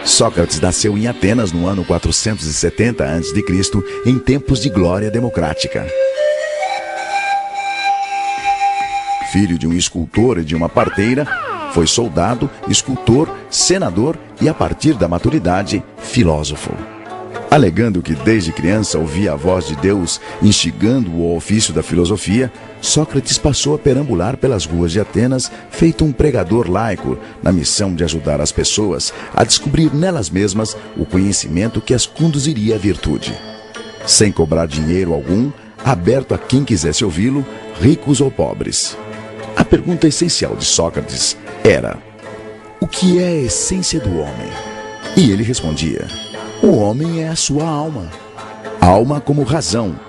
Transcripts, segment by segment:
Sócrates nasceu em Atenas no ano 470 a.C., em tempos de glória democrática. Filho de um escultor e de uma parteira, foi soldado, escultor, senador e, a partir da maturidade, filósofo. Alegando que desde criança ouvia a voz de Deus instigando-o ao ofício da filosofia, Sócrates passou a perambular pelas ruas de Atenas, feito um pregador laico, na missão de ajudar as pessoas a descobrir nelas mesmas o conhecimento que as conduziria à virtude. Sem cobrar dinheiro algum, aberto a quem quisesse ouvi-lo, ricos ou pobres. A pergunta essencial de Sócrates era: o que é a essência do homem? E ele respondia: o homem é a sua alma. Alma como razão,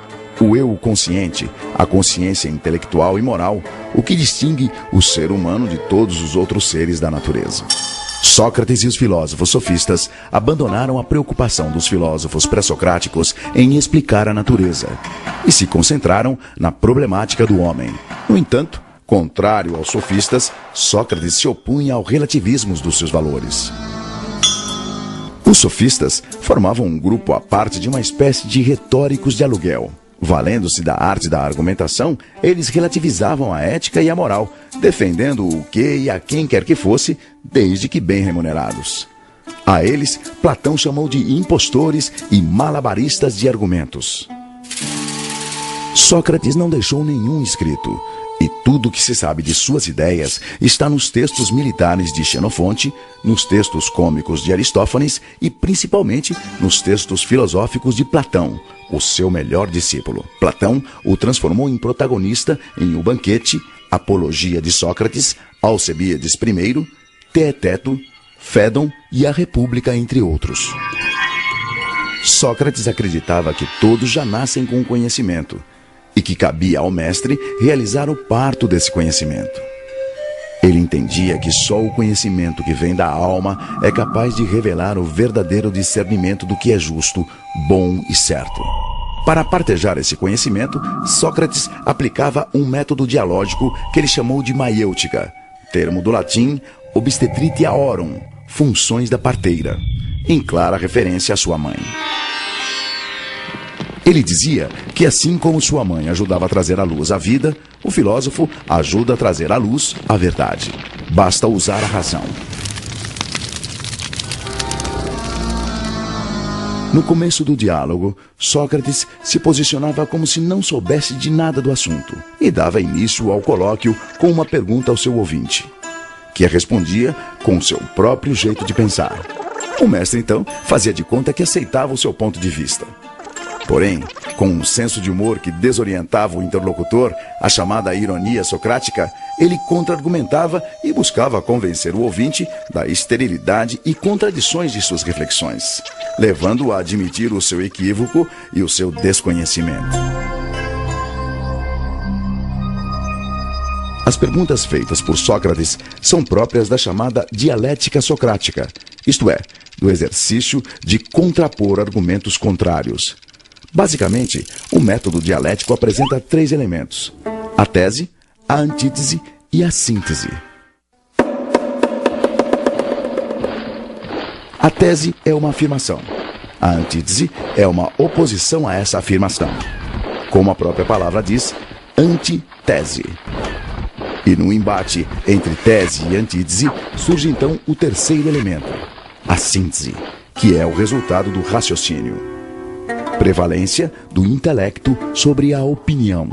o eu consciente, a consciência intelectual e moral, o que distingue o ser humano de todos os outros seres da natureza. Sócrates e os filósofos sofistas abandonaram a preocupação dos filósofos pré-socráticos em explicar a natureza e se concentraram na problemática do homem. No entanto, contrário aos sofistas, Sócrates se opunha ao relativismo dos seus valores. Os sofistas formavam um grupo à parte de uma espécie de retóricos de aluguel. Valendo-se da arte da argumentação, eles relativizavam a ética e a moral, defendendo o que e a quem quer que fosse, desde que bem remunerados. A eles, Platão chamou de impostores e malabaristas de argumentos. Sócrates não deixou nenhum escrito, e tudo o que se sabe de suas ideias está nos textos militares de Xenofonte, nos textos cômicos de Aristófanes e principalmente nos textos filosóficos de Platão, o seu melhor discípulo. Platão o transformou em protagonista em O Banquete, Apologia de Sócrates, Alcebíades I, Teeteto, Fédon e A República, entre outros. Sócrates acreditava que todos já nascem com conhecimento e que cabia ao mestre realizar o parto desse conhecimento. Ele entendia que só o conhecimento que vem da alma é capaz de revelar o verdadeiro discernimento do que é justo, bom e certo. Para partejar esse conhecimento, Sócrates aplicava um método dialógico que ele chamou de maiêutica, termo do latim obstetritiaorum, funções da parteira, em clara referência à sua mãe. Ele dizia que assim como sua mãe ajudava a trazer à luz a vida, o filósofo ajuda a trazer à luz a verdade. Basta usar a razão. No começo do diálogo, Sócrates se posicionava como se não soubesse de nada do assunto e dava início ao colóquio com uma pergunta ao seu ouvinte, que a respondia com seu próprio jeito de pensar. O mestre, então, fazia de conta que aceitava o seu ponto de vista. Porém, com um senso de humor que desorientava o interlocutor, a chamada ironia socrática, ele contra-argumentava e buscava convencer o ouvinte da esterilidade e contradições de suas reflexões, levando-o a admitir o seu equívoco e o seu desconhecimento. As perguntas feitas por Sócrates são próprias da chamada dialética socrática, isto é, do exercício de contrapor argumentos contrários. Basicamente, o método dialético apresenta 3 elementos: a tese, a antítese e a síntese. A tese é uma afirmação. A antítese é uma oposição a essa afirmação. Como a própria palavra diz, antitese. E no embate entre tese e antítese surge então o terceiro elemento, a síntese, que é o resultado do raciocínio. Prevalência do intelecto sobre a opinião.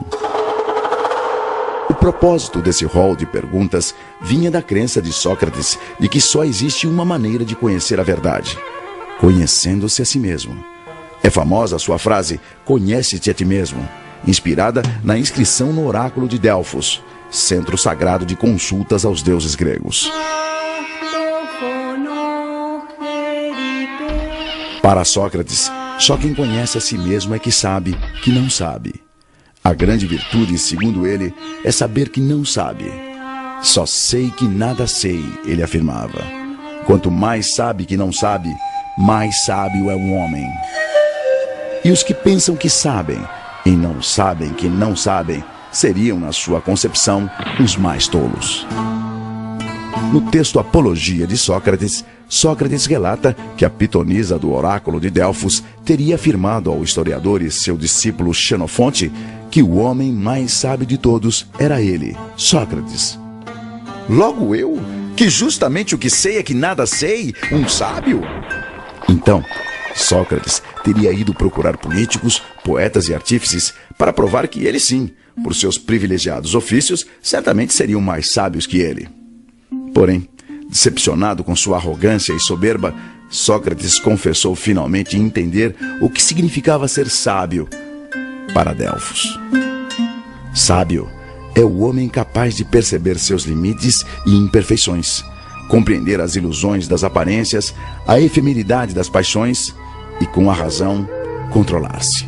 O propósito desse rol de perguntas vinha da crença de Sócrates de que só existe uma maneira de conhecer a verdade: conhecendo-se a si mesmo. É famosa a sua frase, conhece-te a ti mesmo, inspirada na inscrição no oráculo de Delfos, centro sagrado de consultas aos deuses gregos. Para Sócrates, só quem conhece a si mesmo é que sabe que não sabe. A grande virtude, segundo ele, é saber que não sabe. Só sei que nada sei, ele afirmava. Quanto mais sabe que não sabe, mais sábio é um homem. E os que pensam que sabem e não sabem que não sabem, seriam, na sua concepção, os mais tolos. No texto Apologia de Sócrates, Sócrates relata que a pitonisa do oráculo de Delfos teria afirmado ao historiador e seu discípulo Xenofonte que o homem mais sábio de todos era ele, Sócrates. Logo eu, que justamente o que sei é que nada sei, um sábio? Então, Sócrates teria ido procurar políticos, poetas e artífices para provar que ele sim, por seus privilegiados ofícios, certamente seriam mais sábios que ele. Porém, decepcionado com sua arrogância e soberba, Sócrates confessou finalmente entender o que significava ser sábio para Delfos. Sábio é o homem capaz de perceber seus limites e imperfeições, compreender as ilusões das aparências, a efemeridade das paixões e, com a razão, controlar-se.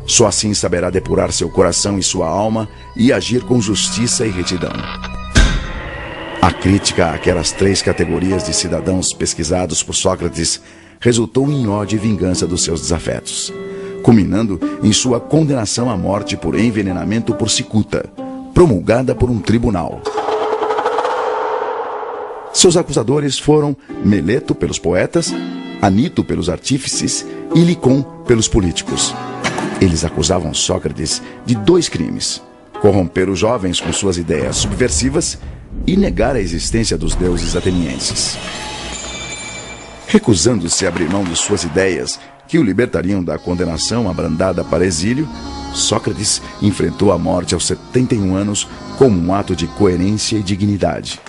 Só assim saberá depurar seu coração e sua alma e agir com justiça e retidão. A crítica àquelas 3 categorias de cidadãos pesquisados por Sócrates resultou em ódio e vingança dos seus desafetos, culminando em sua condenação à morte por envenenamento por cicuta, promulgada por um tribunal. Seus acusadores foram Meleto pelos poetas, Anito pelos artífices e Licon pelos políticos. Eles acusavam Sócrates de 2 crimes: corromper os jovens com suas ideias subversivas e negar a existência dos deuses atenienses. Recusando-se a abrir mão de suas ideias, que o libertariam da condenação abrandada para exílio, Sócrates enfrentou a morte aos 71 anos como um ato de coerência e dignidade.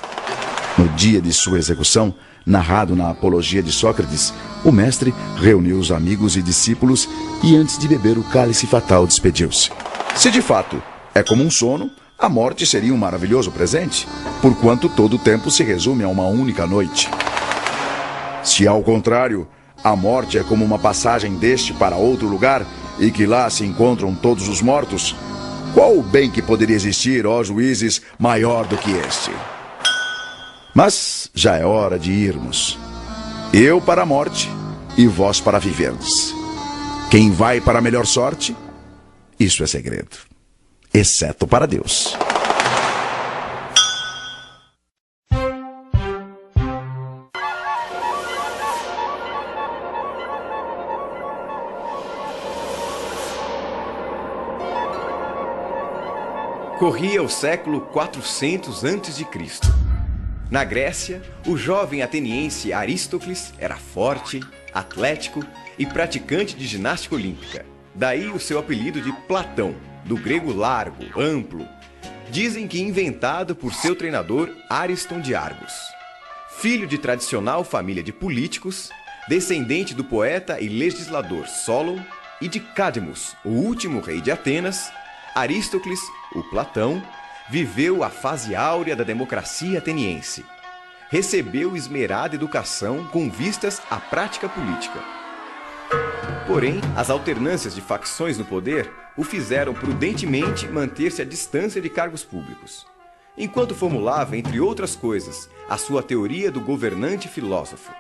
No dia de sua execução, narrado na Apologia de Sócrates, o mestre reuniu os amigos e discípulos e, antes de beber o cálice fatal, despediu-se. Se de fato é como um sono, a morte seria um maravilhoso presente, porquanto todo o tempo se resume a uma única noite. Se, ao contrário, a morte é como uma passagem deste para outro lugar e que lá se encontram todos os mortos, qual o bem que poderia existir, ó juízes, maior do que este? Mas já é hora de irmos. Eu para a morte e vós para viverdes. Quem vai para a melhor sorte, isso é segredo, exceto para Deus. Corria o século 400 a.C. Na Grécia, o jovem ateniense Aristócles era forte, atlético e praticante de ginástica olímpica. Daí o seu apelido de Platão, do grego largo, amplo. Dizem que inventado por seu treinador Ariston de Argos. Filho de tradicional família de políticos, descendente do poeta e legislador Solon e de Cadmus, o último rei de Atenas, Aristócles, o Platão, viveu a fase áurea da democracia ateniense. Recebeu esmerada educação com vistas à prática política. Porém, as alternâncias de facções no poder o fizeram prudentemente manter-se à distância de cargos públicos, enquanto formulava, entre outras coisas, a sua teoria do governante filósofo.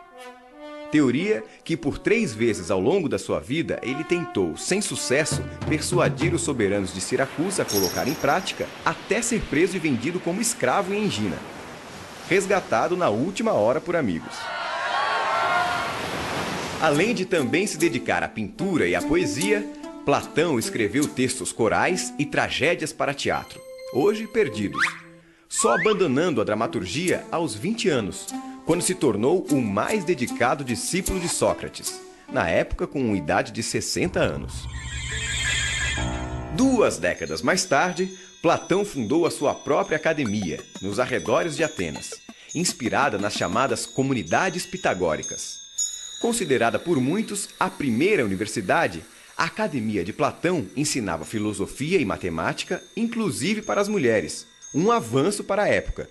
Teoria que por 3 vezes ao longo da sua vida ele tentou, sem sucesso, persuadir os soberanos de Siracusa a colocar em prática, até ser preso e vendido como escravo em Engina, resgatado na última hora por amigos. Além de também se dedicar à pintura e à poesia, Platão escreveu textos corais e tragédias para teatro, hoje perdidos, só abandonando a dramaturgia aos 20 anos, quando se tornou o mais dedicado discípulo de Sócrates, na época com idade de 60 anos. 2 décadas mais tarde, Platão fundou a sua própria academia, nos arredores de Atenas, inspirada nas chamadas comunidades pitagóricas. Considerada por muitos a primeira universidade, a Academia de Platão ensinava filosofia e matemática, inclusive para as mulheres, um avanço para a época.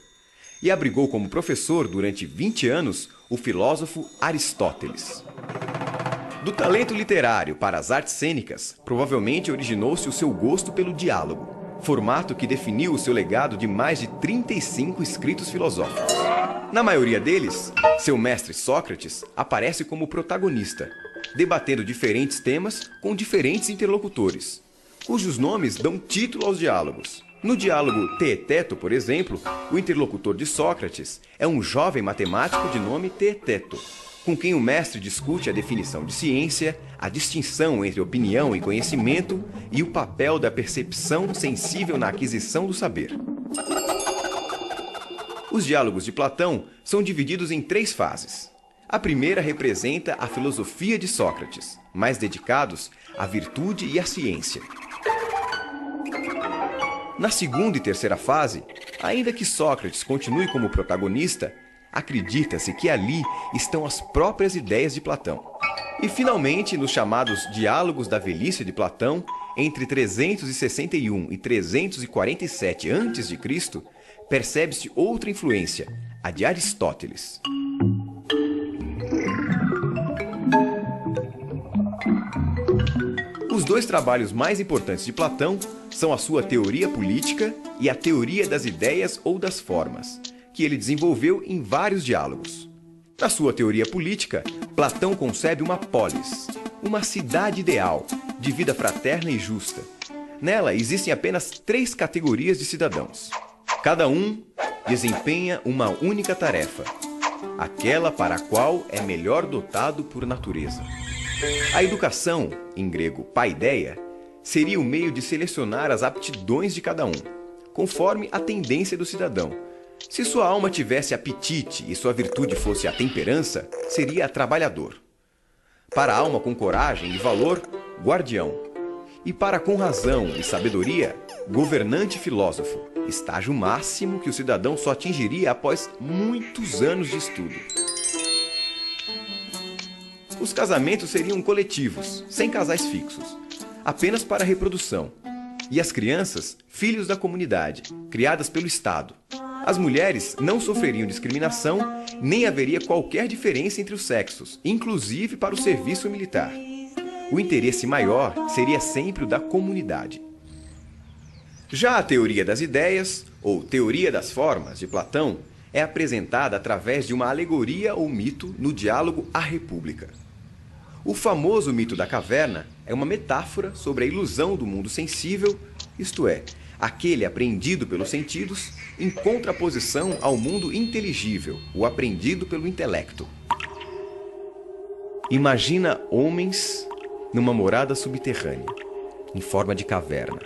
E abrigou como professor durante 20 anos o filósofo Aristóteles. Do talento literário para as artes cênicas, provavelmente originou-se o seu gosto pelo diálogo, formato que definiu o seu legado de mais de 35 escritos filosóficos. Na maioria deles, seu mestre Sócrates aparece como protagonista, debatendo diferentes temas com diferentes interlocutores, cujos nomes dão título aos diálogos. No diálogo Teeteto, por exemplo, o interlocutor de Sócrates é um jovem matemático de nome Teeteto, com quem o mestre discute a definição de ciência, a distinção entre opinião e conhecimento e o papel da percepção sensível na aquisição do saber. Os diálogos de Platão são divididos em 3 fases. A primeira representa a filosofia de Sócrates, mais dedicados à virtude e à ciência. Na segunda e terceira fase, ainda que Sócrates continue como protagonista, acredita-se que ali estão as próprias ideias de Platão. E finalmente, nos chamados Diálogos da Velhice de Platão, entre 361 e 347 a.C., percebe-se outra influência, a de Aristóteles. Os 2 trabalhos mais importantes de Platão são a sua Teoria Política e a Teoria das Ideias ou das Formas, que ele desenvolveu em vários diálogos. Na sua Teoria Política, Platão concebe uma polis, uma cidade ideal, de vida fraterna e justa. Nela existem apenas 3 categorias de cidadãos. Cada um desempenha uma única tarefa, aquela para a qual é melhor dotado por natureza. A educação, em grego paideia, seria o meio de selecionar as aptidões de cada um, conforme a tendência do cidadão. Se sua alma tivesse apetite e sua virtude fosse a temperança, seria trabalhador. Para a alma com coragem e valor, guardião. E para com razão e sabedoria, governante filósofo, estágio máximo que o cidadão só atingiria após muitos anos de estudo. Os casamentos seriam coletivos, sem casais fixos, apenas para a reprodução. E as crianças, filhos da comunidade, criadas pelo Estado. As mulheres não sofreriam discriminação, nem haveria qualquer diferença entre os sexos, inclusive para o serviço militar. O interesse maior seria sempre o da comunidade. Já a teoria das ideias, ou teoria das formas, de Platão, é apresentada através de uma alegoria ou mito no diálogo A República. O famoso mito da caverna é uma metáfora sobre a ilusão do mundo sensível, isto é, aquele apreendido pelos sentidos, em contraposição ao mundo inteligível, o apreendido pelo intelecto. Imagina homens numa morada subterrânea, em forma de caverna,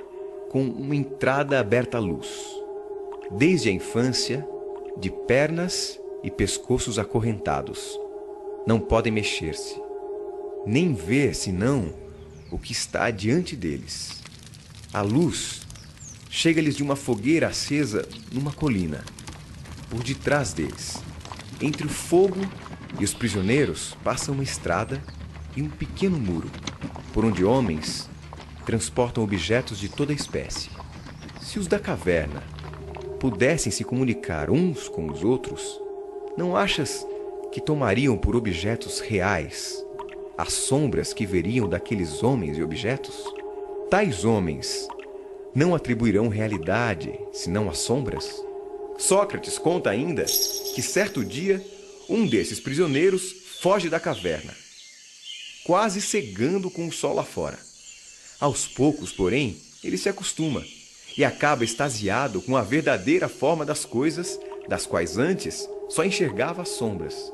com uma entrada aberta à luz. Desde a infância, de pernas e pescoços acorrentados. Não podem mexer-se, nem ver senão o que está diante deles. A luz chega-lhes de uma fogueira acesa numa colina, por detrás deles. Entre o fogo e os prisioneiros passa uma estrada e um pequeno muro, por onde homens transportam objetos de toda espécie. Se os da caverna pudessem se comunicar uns com os outros, não achas que tomariam por objetos reais as sombras que veriam daqueles homens e objetos? Tais homens não atribuirão realidade, senão as sombras? Sócrates conta ainda que certo dia um desses prisioneiros foge da caverna, quase cegando com o sol lá fora. Aos poucos, porém, ele se acostuma e acaba extasiado com a verdadeira forma das coisas, das quais antes só enxergava as sombras.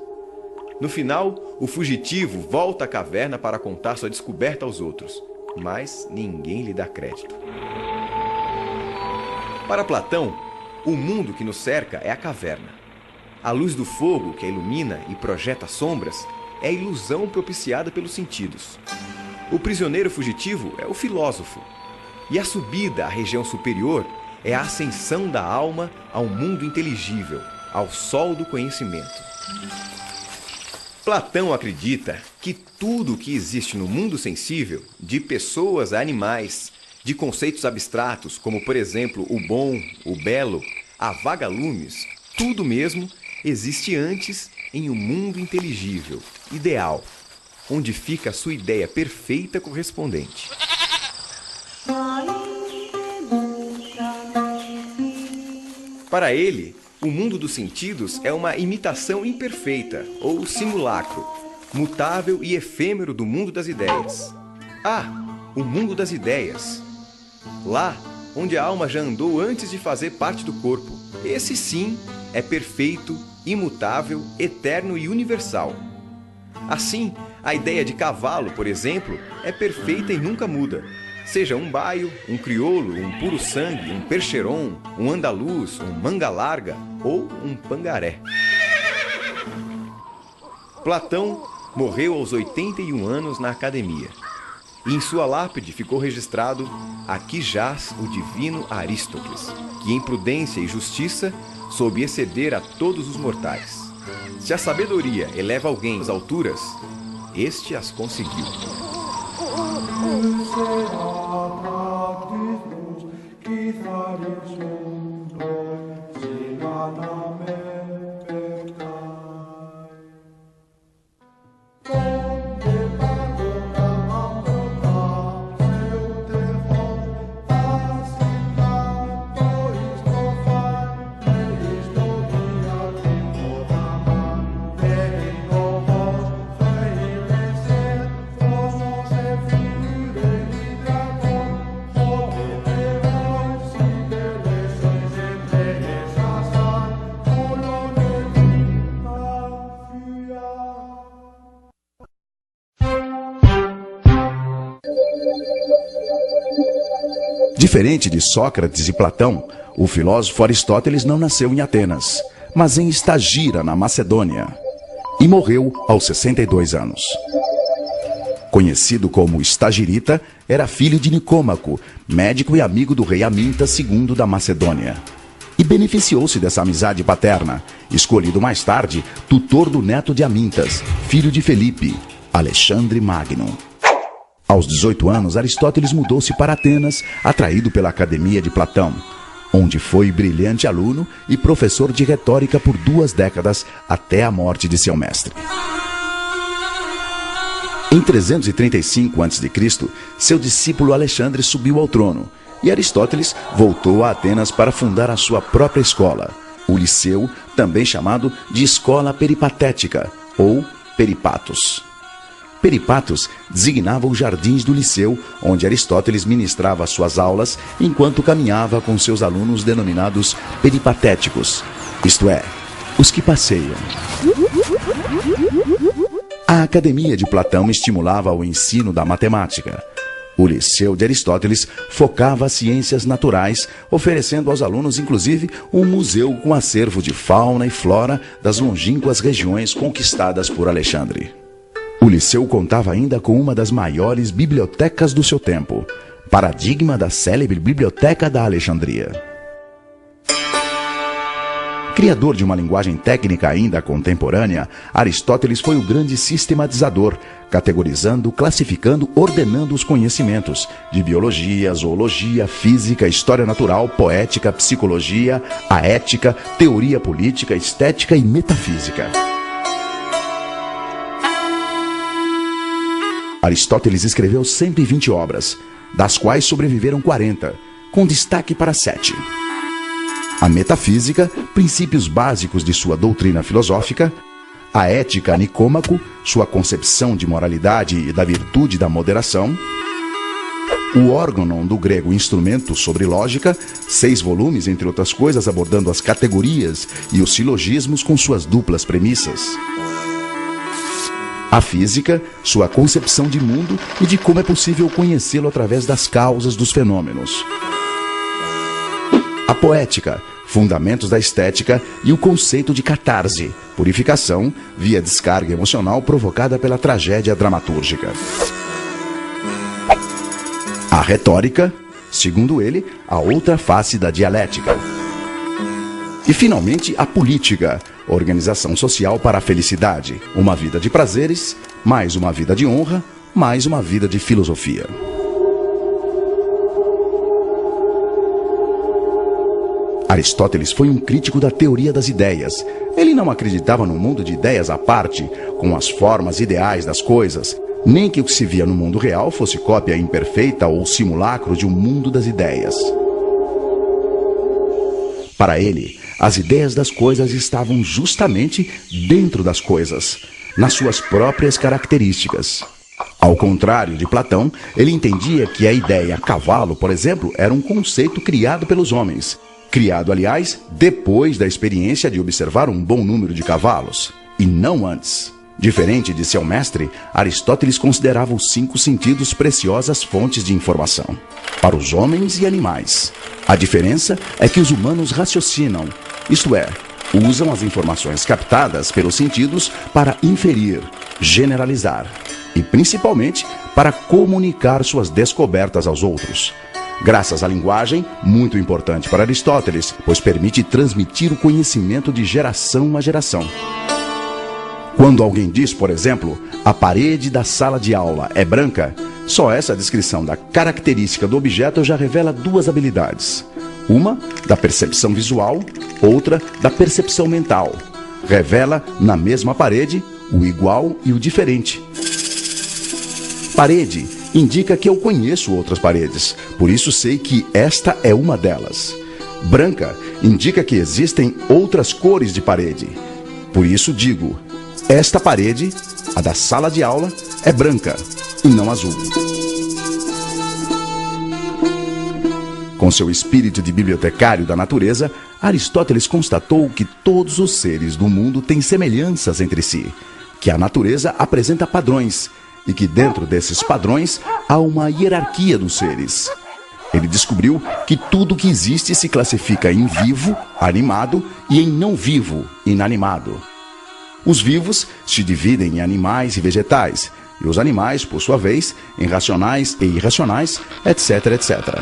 No final, o fugitivo volta à caverna para contar sua descoberta aos outros, mas ninguém lhe dá crédito. Para Platão, o mundo que nos cerca é a caverna. A luz do fogo que a ilumina e projeta sombras é a ilusão propiciada pelos sentidos. O prisioneiro fugitivo é o filósofo. E a subida à região superior é a ascensão da alma ao mundo inteligível, ao sol do conhecimento. Platão acredita que tudo o que existe no mundo sensível, de pessoas a animais, de conceitos abstratos, como por exemplo o bom, o belo, a vagalumes, tudo mesmo existe antes em um mundo inteligível, ideal, onde fica a sua ideia perfeita correspondente. Para ele, o mundo dos sentidos é uma imitação imperfeita, ou simulacro, mutável e efêmero do mundo das ideias. Ah, o mundo das ideias! Lá, onde a alma já andou antes de fazer parte do corpo. Esse sim é perfeito, imutável, eterno e universal. Assim, a ideia de cavalo, por exemplo, é perfeita e nunca muda. Seja um baio, um crioulo, um puro sangue, um percheron, um andaluz, um manga larga ou um pangaré. Platão morreu aos 81 anos na academia. E em sua lápide ficou registrado: aqui jaz o divino Aristóteles, que em prudência e justiça soube exceder a todos os mortais. Se a sabedoria eleva alguém às alturas, este as conseguiu. Diferente de Sócrates e Platão, o filósofo Aristóteles não nasceu em Atenas, mas em Estagira, na Macedônia, e morreu aos 62 anos. Conhecido como Estagirita, era filho de Nicômaco, médico e amigo do rei Aminta II da Macedônia. E beneficiou-se dessa amizade paterna, escolhido mais tarde tutor do neto de Amintas, filho de Felipe, Alexandre Magno. Aos 18 anos, Aristóteles mudou-se para Atenas, atraído pela Academia de Platão, onde foi brilhante aluno e professor de retórica por 2 décadas até a morte de seu mestre. Em 335 a.C., seu discípulo Alexandre subiu ao trono e Aristóteles voltou a Atenas para fundar a sua própria escola, o Liceu, também chamado de Escola Peripatética ou Peripatos. Peripatos designava os jardins do Liceu, onde Aristóteles ministrava suas aulas enquanto caminhava com seus alunos denominados peripatéticos, isto é, os que passeiam. A Academia de Platão estimulava o ensino da matemática. O Liceu de Aristóteles focava as ciências naturais, oferecendo aos alunos, inclusive, um museu com acervo de fauna e flora das longínquas regiões conquistadas por Alexandre. O Liceu contava ainda com uma das maiores bibliotecas do seu tempo, paradigma da célebre Biblioteca da Alexandria. Criador de uma linguagem técnica ainda contemporânea, Aristóteles foi o grande sistematizador, categorizando, classificando, ordenando os conhecimentos de biologia, zoologia, física, história natural, poética, psicologia, a ética, teoria política, estética e metafísica. Aristóteles escreveu 120 obras, das quais sobreviveram 40, com destaque para 7. A metafísica, princípios básicos de sua doutrina filosófica; a ética, Nicômaco, sua concepção de moralidade e da virtude da moderação; o órganon, do grego instrumento, sobre lógica, 6 volumes, entre outras coisas, abordando as categorias e os silogismos com suas duplas premissas; a física, sua concepção de mundo e de como é possível conhecê-lo através das causas dos fenômenos; a poética, fundamentos da estética e o conceito de catarse, purificação via descarga emocional provocada pela tragédia dramatúrgica; a retórica, segundo ele, a outra face da dialética; e, finalmente, a política, organização social para a felicidade, uma vida de prazeres, mais uma vida de honra, mais uma vida de filosofia. Aristóteles foi um crítico da teoria das ideias. Ele não acreditava no mundo de ideias à parte, com as formas ideais das coisas, nem que o que se via no mundo real fosse cópia imperfeita ou simulacro de um mundo das ideias. Para ele, as ideias das coisas estavam justamente dentro das coisas, nas suas próprias características. Ao contrário de Platão, ele entendia que a ideia cavalo, por exemplo, era um conceito criado pelos homens. Criado, aliás, depois da experiência de observar um bom número de cavalos, e não antes. Diferente de seu mestre, Aristóteles considerava os 5 sentidos preciosas fontes de informação para os homens e animais. A diferença é que os humanos raciocinam, isto é, usam as informações captadas pelos sentidos para inferir, generalizar e, principalmente, para comunicar suas descobertas aos outros. Graças à linguagem, muito importante para Aristóteles, pois permite transmitir o conhecimento de geração a geração. Quando alguém diz, por exemplo, a parede da sala de aula é branca, só essa descrição da característica do objeto já revela 2 habilidades. Uma, da percepção visual, outra, da percepção mental. Revela, na mesma parede, o igual e o diferente. Parede indica que eu conheço outras paredes, por isso sei que esta é uma delas. Branca indica que existem outras cores de parede, por isso digo: esta parede, a da sala de aula, é branca e não azul. Com seu espírito de bibliotecário da natureza, Aristóteles constatou que todos os seres do mundo têm semelhanças entre si, que a natureza apresenta padrões e que dentro desses padrões há uma hierarquia dos seres. Ele descobriu que tudo que existe se classifica em vivo, animado, e em não vivo, inanimado. Os vivos se dividem em animais e vegetais, e os animais, por sua vez, em racionais e irracionais, etc, etc.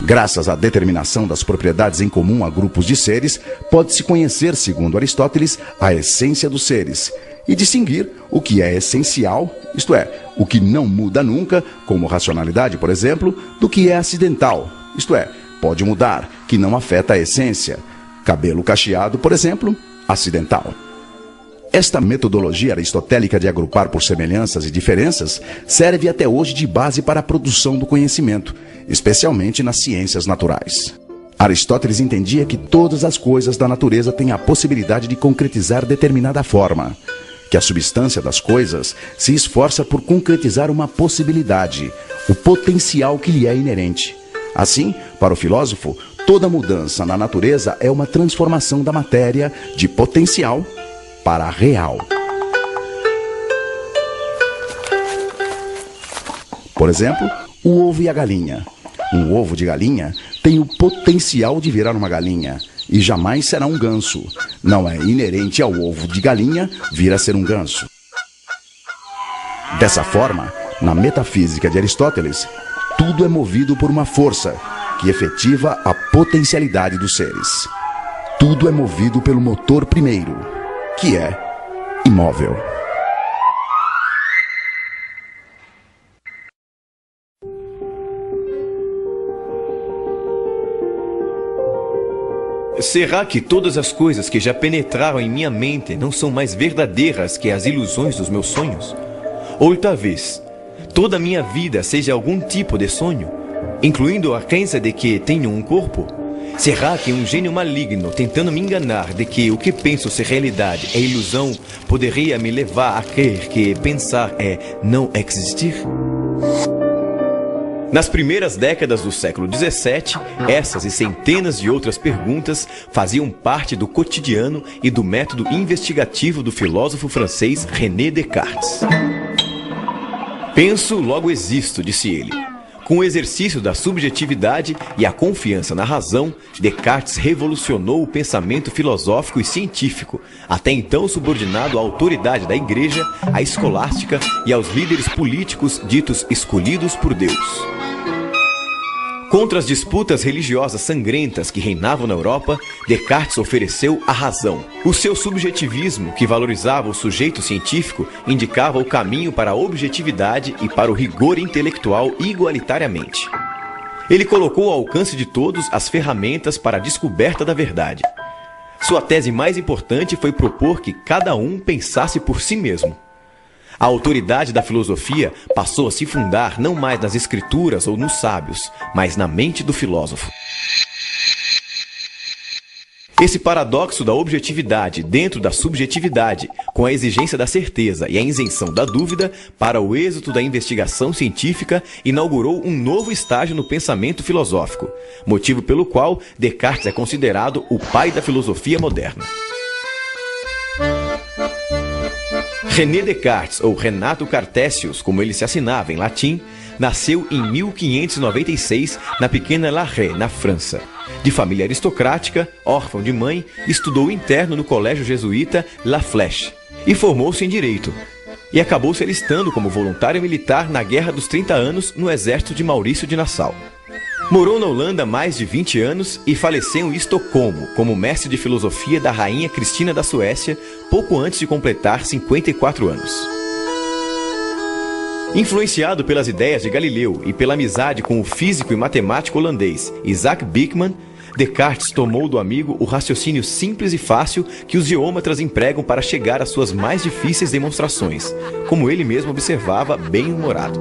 Graças à determinação das propriedades em comum a grupos de seres, pode-se conhecer, segundo Aristóteles, a essência dos seres, e distinguir o que é essencial, isto é, o que não muda nunca, como racionalidade, por exemplo, do que é acidental, isto é, pode mudar, que não afeta a essência. Cabelo cacheado, por exemplo, acidental. Esta metodologia aristotélica de agrupar por semelhanças e diferenças serve até hoje de base para a produção do conhecimento, especialmente nas ciências naturais. Aristóteles entendia que todas as coisas da natureza têm a possibilidade de concretizar determinada forma, que a substância das coisas se esforça por concretizar uma possibilidade, o potencial que lhe é inerente. Assim, para o filósofo, toda mudança na natureza é uma transformação da matéria de potencial para real. Por exemplo, o ovo e a galinha. Um ovo de galinha tem o potencial de virar uma galinha e jamais será um ganso. Não é inerente ao ovo de galinha vir a ser um ganso. Dessa forma, na metafísica de Aristóteles, tudo é movido por uma força que efetiva a potencialidade dos seres. Tudo é movido pelo motor primeiro, que é imóvel. Será que todas as coisas que já penetraram em minha mente não são mais verdadeiras que as ilusões dos meus sonhos? Ou talvez toda a minha vida seja algum tipo de sonho, incluindo a crença de que tenho um corpo? Será que um gênio maligno tentando me enganar de que o que penso ser realidade é ilusão poderia me levar a crer que pensar é não existir? Nas primeiras décadas do século XVII, essas e centenas de outras perguntas faziam parte do cotidiano e do método investigativo do filósofo francês René Descartes. Penso, logo existo, disse ele. Com o exercício da subjetividade e a confiança na razão, Descartes revolucionou o pensamento filosófico e científico, até então subordinado à autoridade da Igreja, à escolástica e aos líderes políticos ditos escolhidos por Deus. Contra as disputas religiosas sangrentas que reinavam na Europa, Descartes ofereceu a razão. O seu subjetivismo, que valorizava o sujeito científico, indicava o caminho para a objetividade e para o rigor intelectual igualitariamente. Ele colocou ao alcance de todos as ferramentas para a descoberta da verdade. Sua tese mais importante foi propor que cada um pensasse por si mesmo. A autoridade da filosofia passou a se fundar não mais nas escrituras ou nos sábios, mas na mente do filósofo. Esse paradoxo da objetividade dentro da subjetividade, com a exigência da certeza e a isenção da dúvida, para o êxito da investigação científica, inaugurou um novo estágio no pensamento filosófico, motivo pelo qual Descartes é considerado o pai da filosofia moderna. René Descartes, ou Renato Cartesius, como ele se assinava em latim, nasceu em 1596 na pequena La Haye, na França. De família aristocrática, órfão de mãe, estudou interno no colégio jesuíta La Flèche e formou-se em Direito. E acabou se alistando como voluntário militar na Guerra dos 30 Anos no exército de Maurício de Nassau. Morou na Holanda mais de 20 anos e faleceu em Estocolmo como mestre de filosofia da rainha Cristina da Suécia, pouco antes de completar 54 anos. Influenciado pelas ideias de Galileu e pela amizade com o físico e matemático holandês Isaac Bikman, Descartes tomou do amigo o raciocínio simples e fácil que os geômetras empregam para chegar às suas mais difíceis demonstrações, como ele mesmo observava, bem-humorado.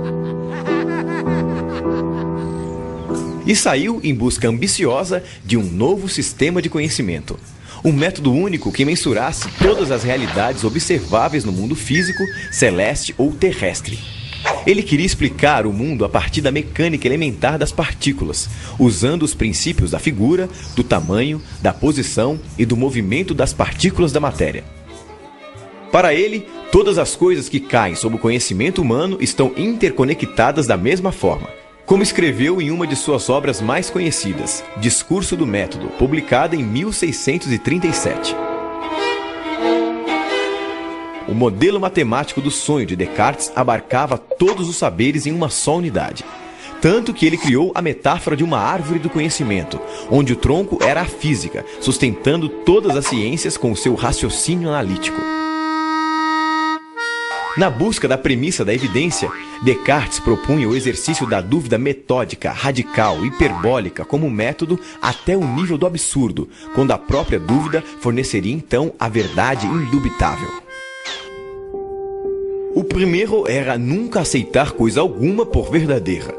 E saiu em busca ambiciosa de um novo sistema de conhecimento. Um método único que mensurasse todas as realidades observáveis no mundo físico, celeste ou terrestre. Ele queria explicar o mundo a partir da mecânica elementar das partículas, usando os princípios da figura, do tamanho, da posição e do movimento das partículas da matéria. Para ele, todas as coisas que caem sob o conhecimento humano estão interconectadas da mesma forma, como escreveu em uma de suas obras mais conhecidas, Discurso do Método, publicada em 1637. O modelo matemático do sonho de Descartes abarcava todos os saberes em uma só unidade. Tanto que ele criou a metáfora de uma árvore do conhecimento, onde o tronco era a física, sustentando todas as ciências com o seu raciocínio analítico. Na busca da premissa da evidência, Descartes propunha o exercício da dúvida metódica, radical, hiperbólica como método até o nível do absurdo, quando a própria dúvida forneceria então a verdade indubitável. O primeiro era nunca aceitar coisa alguma por verdadeira,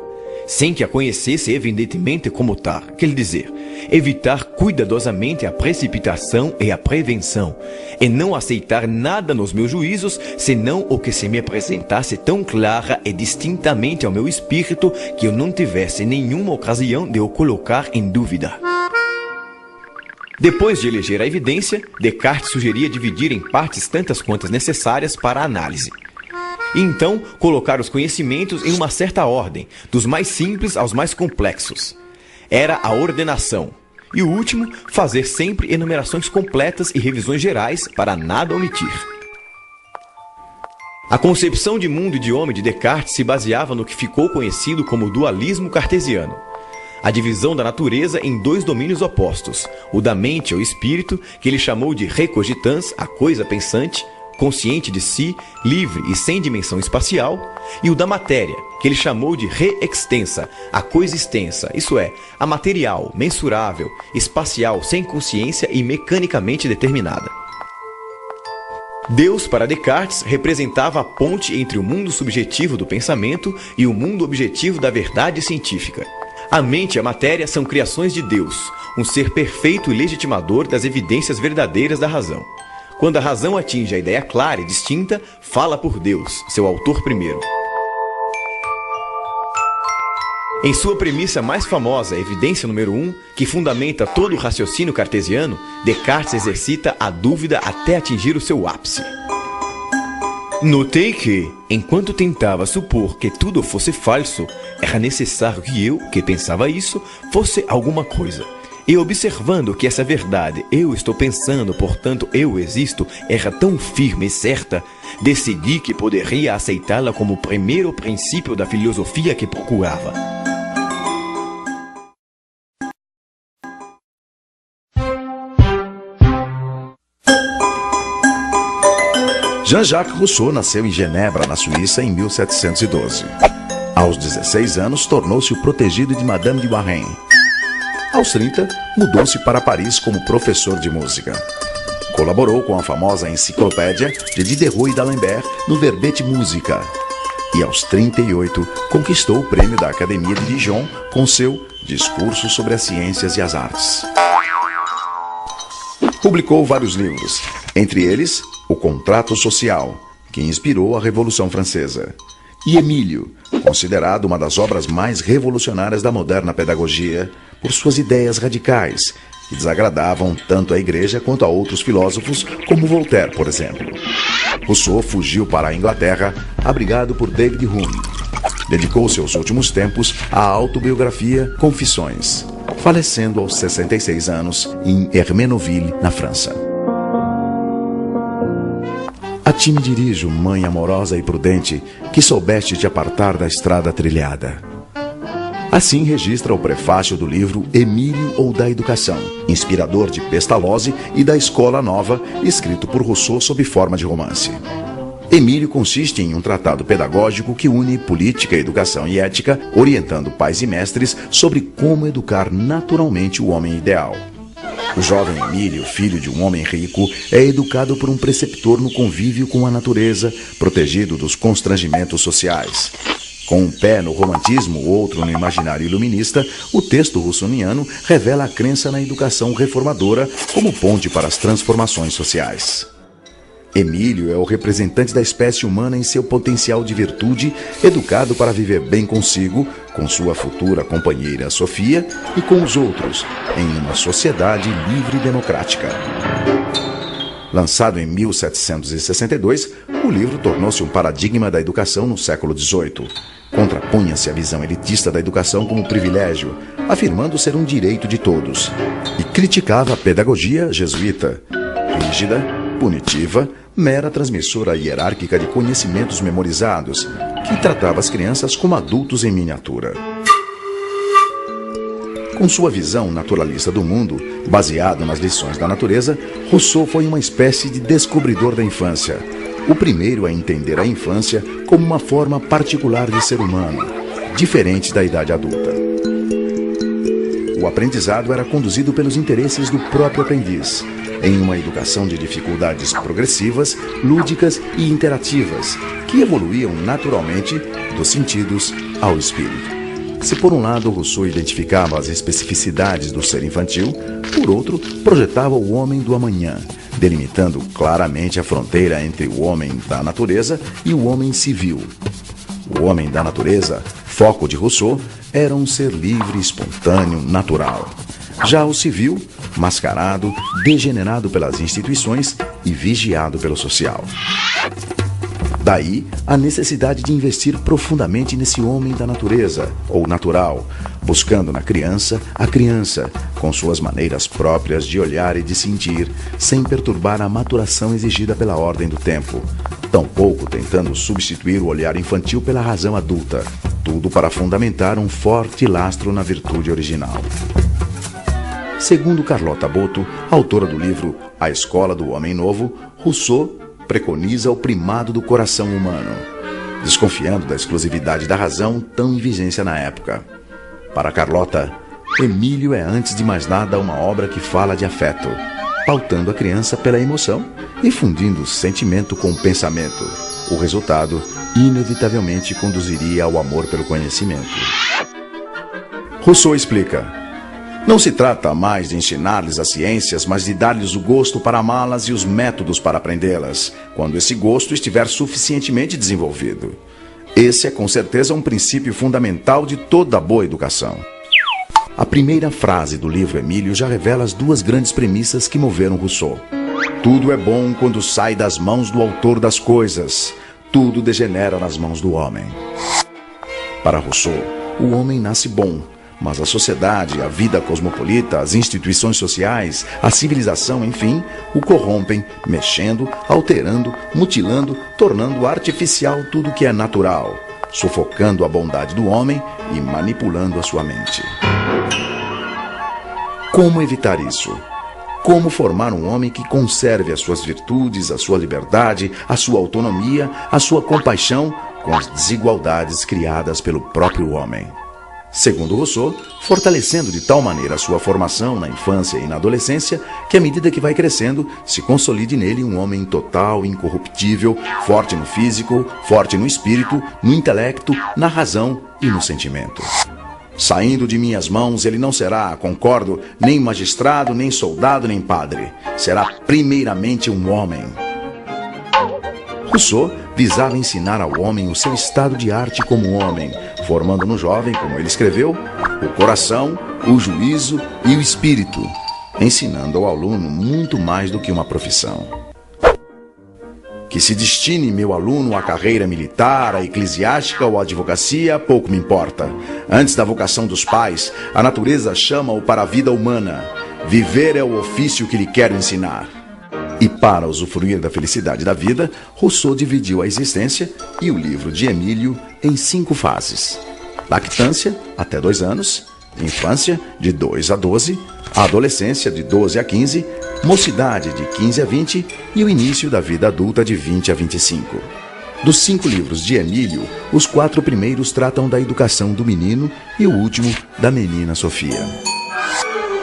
sem que a conhecesse evidentemente como tal, quer dizer, evitar cuidadosamente a precipitação e a prevenção, e não aceitar nada nos meus juízos, senão o que se me apresentasse tão clara e distintamente ao meu espírito que eu não tivesse nenhuma ocasião de o colocar em dúvida. Depois de eleger a evidência, Descartes sugeria dividir em partes tantas quantas necessárias para a análise. E então colocar os conhecimentos em uma certa ordem, dos mais simples aos mais complexos. Era a ordenação. E o último, fazer sempre enumerações completas e revisões gerais para nada omitir. A concepção de mundo e de homem de Descartes se baseava no que ficou conhecido como dualismo cartesiano. A divisão da natureza em dois domínios opostos, o da mente ou espírito, que ele chamou de recogitans, a coisa pensante, consciente de si, livre e sem dimensão espacial, e o da matéria, que ele chamou de re-extensa, a coisa extensa, isso é, a material, mensurável, espacial, sem consciência e mecanicamente determinada. Deus, para Descartes, representava a ponte entre o mundo subjetivo do pensamento e o mundo objetivo da verdade científica. A mente e a matéria são criações de Deus, um ser perfeito e legitimador das evidências verdadeiras da razão. Quando a razão atinge a ideia clara e distinta, fala por Deus, seu autor primeiro. Em sua premissa mais famosa, evidência número 1, que fundamenta todo o raciocínio cartesiano, Descartes exercita a dúvida até atingir o seu ápice. Notei que, enquanto tentava supor que tudo fosse falso, era necessário que eu, que pensava isso, fosse alguma coisa. E observando que essa verdade, eu estou pensando, portanto eu existo, era tão firme e certa, decidi que poderia aceitá-la como o primeiro princípio da filosofia que procurava. Jean-Jacques Rousseau nasceu em Genebra, na Suíça, em 1712. Aos 16 anos, tornou-se o protegido de Madame de Warren. Aos 30, mudou-se para Paris como professor de música. Colaborou com a famosa enciclopédia de Diderot e d'Alembert no Verbete Musica. E aos 38, conquistou o prêmio da Academia de Dijon com seu Discurso sobre as Ciências e as Artes. Publicou vários livros, entre eles O Contrato Social, que inspirou a Revolução Francesa, e Emílio, considerado uma das obras mais revolucionárias da moderna pedagogia por suas ideias radicais, que desagradavam tanto à Igreja quanto a outros filósofos, como Voltaire, por exemplo. Rousseau fugiu para a Inglaterra, abrigado por David Hume. Dedicou seus últimos tempos à autobiografia Confissões, falecendo aos 66 anos em Hermenonville, na França. A ti me dirijo, mãe amorosa e prudente, que soubeste te apartar da estrada trilhada. Assim registra o prefácio do livro Emílio ou da Educação, inspirador de Pestalozzi e da Escola Nova, escrito por Rousseau sob forma de romance. Emílio consiste em um tratado pedagógico que une política, educação e ética, orientando pais e mestres sobre como educar naturalmente o homem ideal. O jovem Emílio, filho de um homem rico, é educado por um preceptor no convívio com a natureza, protegido dos constrangimentos sociais. Com um pé no romantismo, o outro no imaginário iluminista, o texto russoniano revela a crença na educação reformadora como ponte para as transformações sociais. Emílio é o representante da espécie humana em seu potencial de virtude, educado para viver bem consigo, com sua futura companheira Sofia e com os outros, em uma sociedade livre e democrática. Lançado em 1762, o livro tornou-se um paradigma da educação no século XVIII. Contrapunha-se à visão elitista da educação como privilégio, afirmando ser um direito de todos, e criticava a pedagogia jesuíta, rígida, punitiva, mera transmissora hierárquica de conhecimentos memorizados, que tratava as crianças como adultos em miniatura. Com sua visão naturalista do mundo, baseado nas lições da natureza, Rousseau foi uma espécie de descobridor da infância, o primeiro a entender a infância como uma forma particular de ser humano, diferente da idade adulta. O aprendizado era conduzido pelos interesses do próprio aprendiz, em uma educação de dificuldades progressivas, lúdicas e interativas, que evoluíam naturalmente dos sentidos ao espírito. Se por um lado Rousseau identificava as especificidades do ser infantil, por outro projetava o homem do amanhã, delimitando claramente a fronteira entre o homem da natureza e o homem civil. O homem da natureza, foco de Rousseau, era um ser livre, espontâneo, natural. Já o civil, mascarado, degenerado pelas instituições e vigiado pelo social. Daí a necessidade de investir profundamente nesse homem da natureza, ou natural, buscando na criança a criança, com suas maneiras próprias de olhar e de sentir, sem perturbar a maturação exigida pela ordem do tempo, tampouco tentando substituir o olhar infantil pela razão adulta, tudo para fundamentar um forte lastro na virtude original. Segundo Carlota Boto, autora do livro A Escola do Homem Novo, Rousseau preconiza o primado do coração humano, desconfiando da exclusividade da razão tão em vigência na época. Para Carlota, Emílio é antes de mais nada uma obra que fala de afeto, pautando a criança pela emoção e fundindo o sentimento com o pensamento. O resultado, inevitavelmente, conduziria ao amor pelo conhecimento. Rousseau explica: não se trata mais de ensinar-lhes as ciências, mas de dar-lhes o gosto para amá-las e os métodos para aprendê-las, quando esse gosto estiver suficientemente desenvolvido. Esse é com certeza um princípio fundamental de toda boa educação. A primeira frase do livro Emílio já revela as duas grandes premissas que moveram Rousseau. Tudo é bom quando sai das mãos do autor das coisas. Tudo degenera nas mãos do homem. Para Rousseau, o homem nasce bom, mas a sociedade, a vida cosmopolita, as instituições sociais, a civilização, enfim, o corrompem, mexendo, alterando, mutilando, tornando artificial tudo que é natural, sufocando a bondade do homem e manipulando a sua mente. Como evitar isso? Como formar um homem que conserve as suas virtudes, a sua liberdade, a sua autonomia, a sua compaixão com as desigualdades criadas pelo próprio homem? Segundo Rousseau, fortalecendo de tal maneira a sua formação na infância e na adolescência, que à medida que vai crescendo, se consolide nele um homem total, incorruptível, forte no físico, forte no espírito, no intelecto, na razão e no sentimento. Saindo de minhas mãos, ele não será, concordo, nem magistrado, nem soldado, nem padre. Será primeiramente um homem. Rousseau visava ensinar ao homem o seu estado de arte como homem, formando no jovem, como ele escreveu, o coração, o juízo e o espírito, ensinando ao aluno muito mais do que uma profissão. Que se destine meu aluno à carreira militar, à eclesiástica ou à advocacia, pouco me importa. Antes da vocação dos pais, a natureza chama-o para a vida humana. Viver é o ofício que lhe quero ensinar. E para usufruir da felicidade da vida, Rousseau dividiu a existência e o livro de Emílio em 5 fases. Lactância, até 2 anos. Infância, de 2 a 12. A adolescência, de 12 a 15. Mocidade, de 15 a 20. E o início da vida adulta, de 20 a 25. Dos 5 livros de Emílio, os 4 primeiros tratam da educação do menino e o último da menina Sofia.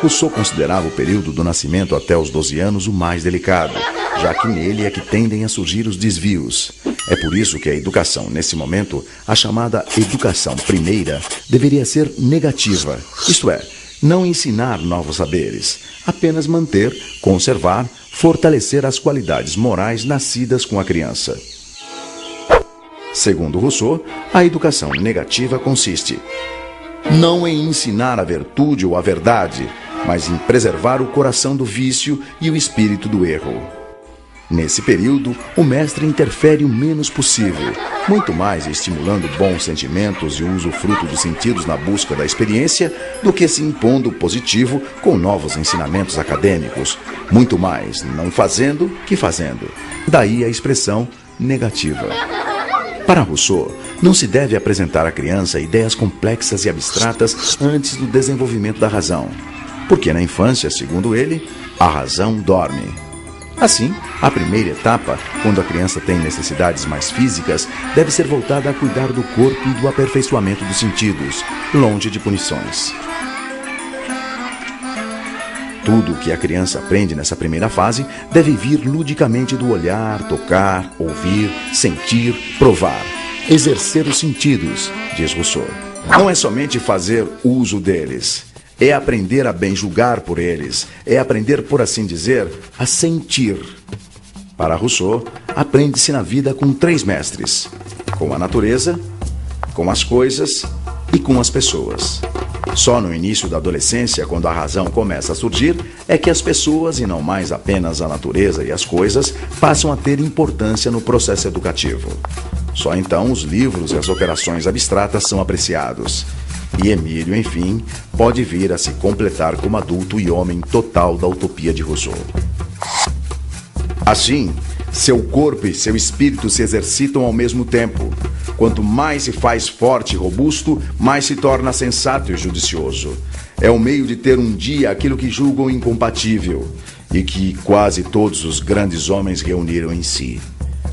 Rousseau considerava o período do nascimento até os 12 anos o mais delicado, já que nele é que tendem a surgir os desvios. É por isso que a educação, nesse momento, a chamada educação primeira, deveria ser negativa, isto é, não ensinar novos saberes, apenas manter, conservar, fortalecer as qualidades morais nascidas com a criança. Segundo Rousseau, a educação negativa consiste não em ensinar a virtude ou a verdade, mas em preservar o coração do vício e o espírito do erro. Nesse período, o mestre interfere o menos possível, muito mais estimulando bons sentimentos e o usufruto dos sentidos na busca da experiência do que se impondo positivo com novos ensinamentos acadêmicos, muito mais não fazendo que fazendo. Daí a expressão negativa. Para Rousseau, não se deve apresentar à criança ideias complexas e abstratas antes do desenvolvimento da razão, porque na infância, segundo ele, a razão dorme. Assim, a primeira etapa, quando a criança tem necessidades mais físicas, deve ser voltada a cuidar do corpo e do aperfeiçoamento dos sentidos, longe de punições. Tudo o que a criança aprende nessa primeira fase deve vir ludicamente do olhar, tocar, ouvir, sentir, provar. Exercer os sentidos, diz Rousseau. Não é somente fazer uso deles, é aprender a bem julgar por eles, é aprender, por assim dizer, a sentir. Para Rousseau, aprende-se na vida com 3 mestres: com a natureza, com as coisas e com as pessoas. Só no início da adolescência, quando a razão começa a surgir, é que as pessoas, e não mais apenas a natureza e as coisas, passam a ter importância no processo educativo. Só então os livros e as operações abstratas são apreciados. E Emílio, enfim, pode vir a se completar como adulto e homem total da utopia de Rousseau. Assim, seu corpo e seu espírito se exercitam ao mesmo tempo. Quanto mais se faz forte e robusto, mais se torna sensato e judicioso. É o meio de ter um dia aquilo que julgam incompatível e que quase todos os grandes homens reuniram em si: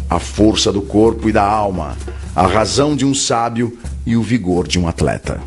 a força do corpo e da alma, a razão de um sábio e o vigor de um atleta.